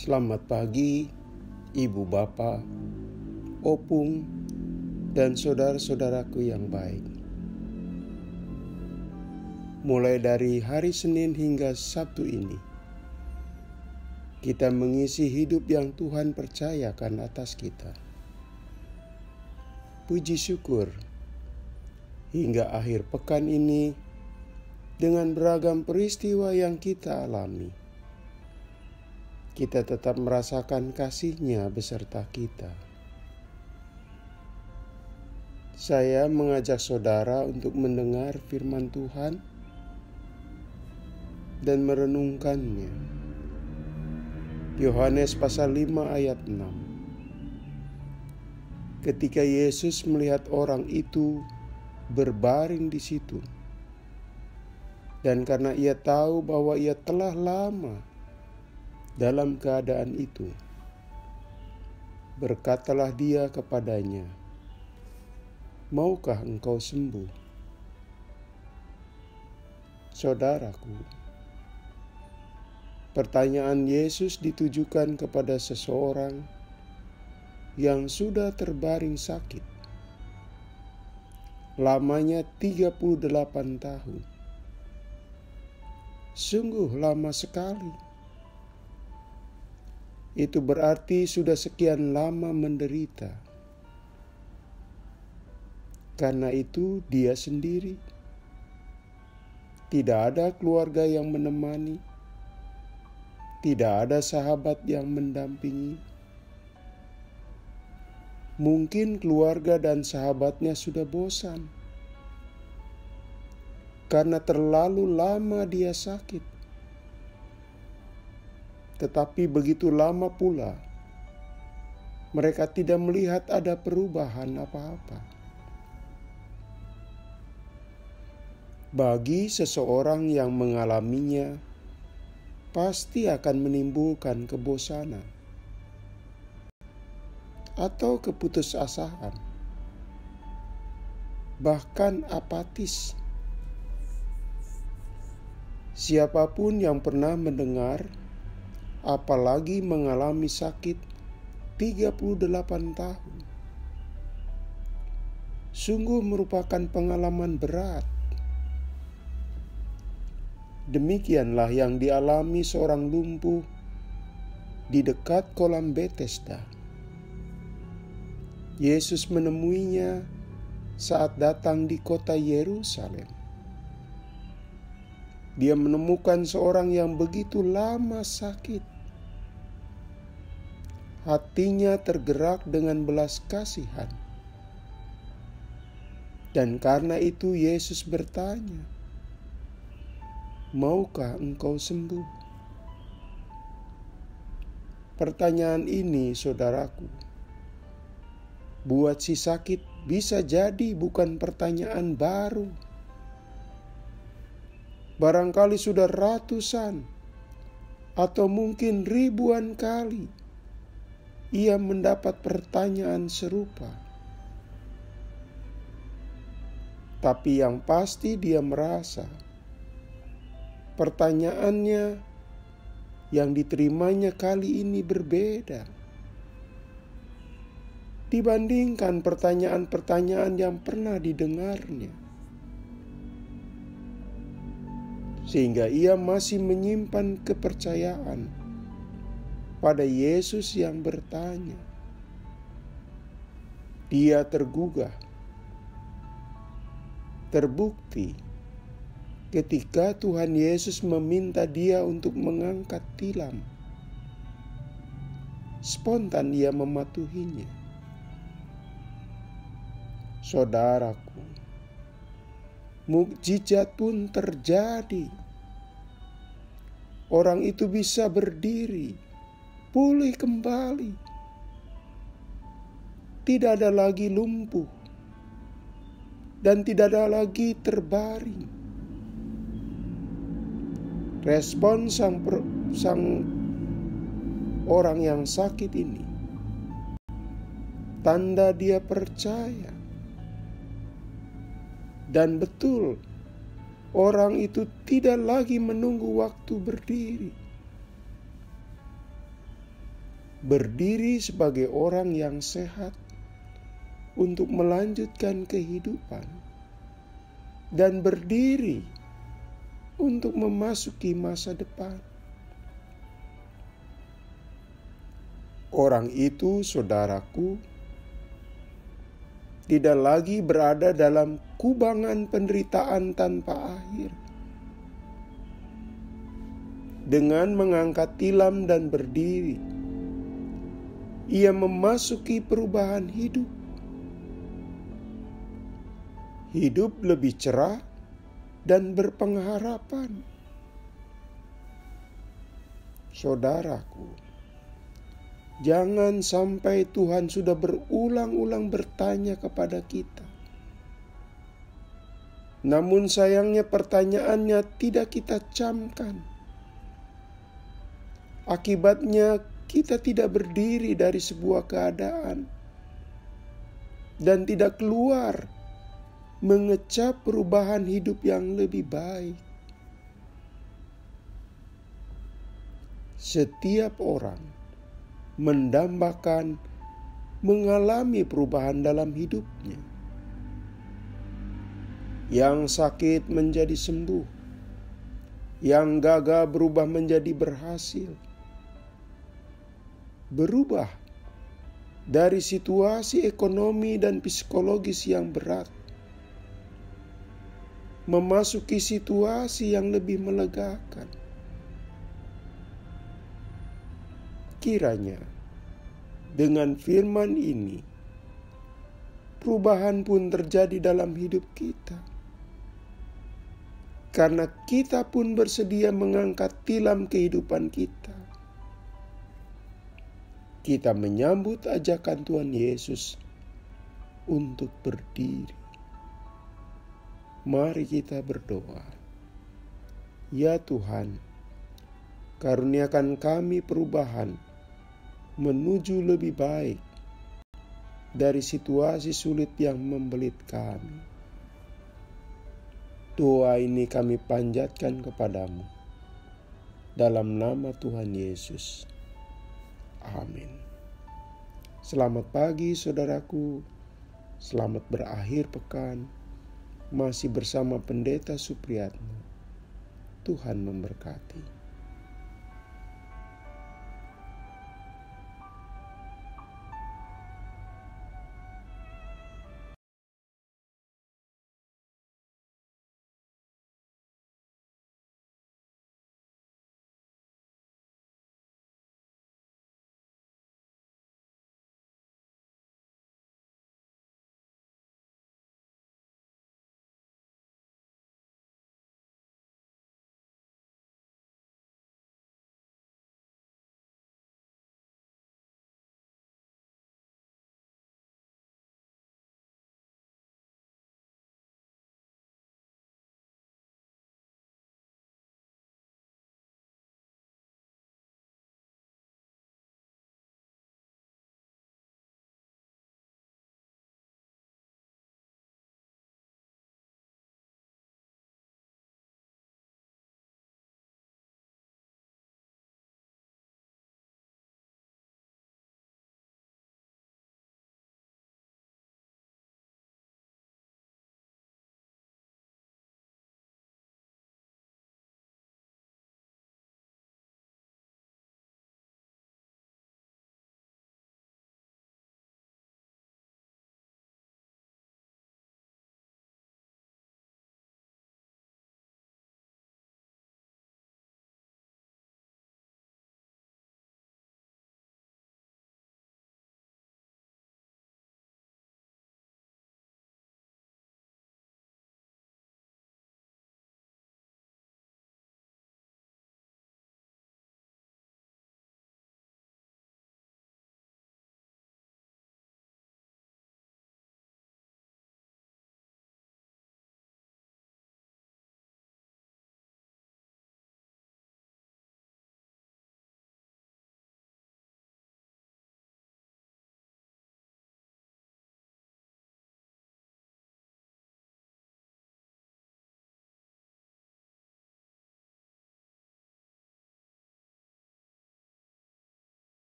Selamat pagi, Ibu Bapak, Opung, dan saudara-saudaraku yang baik. Mulai dari hari Senin hingga Sabtu ini, kita mengisi hidup yang Tuhan percayakan atas kita. Puji syukur, hingga akhir pekan ini, dengan beragam peristiwa yang kita alami, kita tetap merasakan kasih-Nya beserta kita. Saya mengajak saudara untuk mendengar firman Tuhan dan merenungkannya. Yohanes pasal 5 ayat 6. Ketika Yesus melihat orang itu berbaring di situ, dan karena ia tahu bahwa ia telah lama dalam keadaan itu, berkatalah dia kepadanya, "Maukah engkau sembuh?" Saudaraku, pertanyaan Yesus ditujukan kepada seseorang yang sudah terbaring sakit lamanya 38 tahun. Sungguh lama sekali. Itu berarti sudah sekian lama menderita. Karena itu dia sendiri. Tidak ada keluarga yang menemani. Tidak ada sahabat yang mendampingi. Mungkin keluarga dan sahabatnya sudah bosan. Karena terlalu lama dia sakit. Tetapi begitu lama pula, mereka tidak melihat ada perubahan apa-apa. Bagi seseorang yang mengalaminya, pasti akan menimbulkan kebosanan atau keputusasaan, bahkan apatis. Siapapun yang pernah mendengar, apalagi mengalami sakit 38 tahun, sungguh merupakan pengalaman berat. Demikianlah yang dialami seorang lumpuh di dekat kolam Betesda. Yesus menemuinya saat datang di kota Yerusalem. Dia menemukan seorang yang begitu lama sakit. Hatinya tergerak dengan belas kasihan. Dan karena itu Yesus bertanya, "Maukah engkau sembuh?" Pertanyaan ini, saudaraku, buat si sakit bisa jadi bukan pertanyaan baru. Barangkali sudah ratusan atau mungkin ribuan kali ia mendapat pertanyaan serupa. Tapi yang pasti dia merasa pertanyaannya yang diterimanya kali ini berbeda dibandingkan pertanyaan-pertanyaan yang pernah didengarnya. Sehingga ia masih menyimpan kepercayaan pada Yesus yang bertanya. Dia tergugah, terbukti ketika Tuhan Yesus meminta dia untuk mengangkat tilam. Spontan ia mematuhinya. Saudaraku, mukjizat pun terjadi. Orang itu bisa berdiri, pulih kembali. Tidak ada lagi lumpuh dan tidak ada lagi terbaring. Respon sang orang yang sakit ini, tanda dia percaya. Dan betul, orang itu tidak lagi menunggu waktu berdiri. berdiri sebagai orang yang sehat untuk melanjutkan kehidupan, dan berdiri untuk memasuki masa depan. Orang itu, saudaraku, tidak lagi berada dalam kubangan penderitaan tanpa akhir. Dengan mengangkat tilam dan berdiri, ia memasuki perubahan hidup. Hidup lebih cerah dan berpengharapan. Saudaraku, jangan sampai Tuhan sudah berulang-ulang bertanya kepada kita, namun sayangnya pertanyaannya tidak kita camkan. Akibatnya kita tidak berdiri dari sebuah keadaan dan tidak keluar mengecap perubahan hidup yang lebih baik. Setiap orang mendambakan mengalami perubahan dalam hidupnya. Yang sakit menjadi sembuh, yang gagal berubah menjadi berhasil. Berubah dari situasi ekonomi dan psikologis yang berat, memasuki situasi yang lebih melegakan. Kiranya dengan firman ini, perubahan pun terjadi dalam hidup kita. Karena kita pun bersedia mengangkat tilam kehidupan kita. Kita menyambut ajakan Tuhan Yesus untuk berdiri. Mari kita berdoa. Ya Tuhan, karuniakan kami perubahan menuju lebih baik dari situasi sulit yang membelit kami. Doa ini kami panjatkan kepadamu dalam nama Tuhan Yesus. Amin. Selamat pagi saudaraku, selamat berakhir pekan, masih bersama Pendeta Supriyatno. Tuhan memberkati.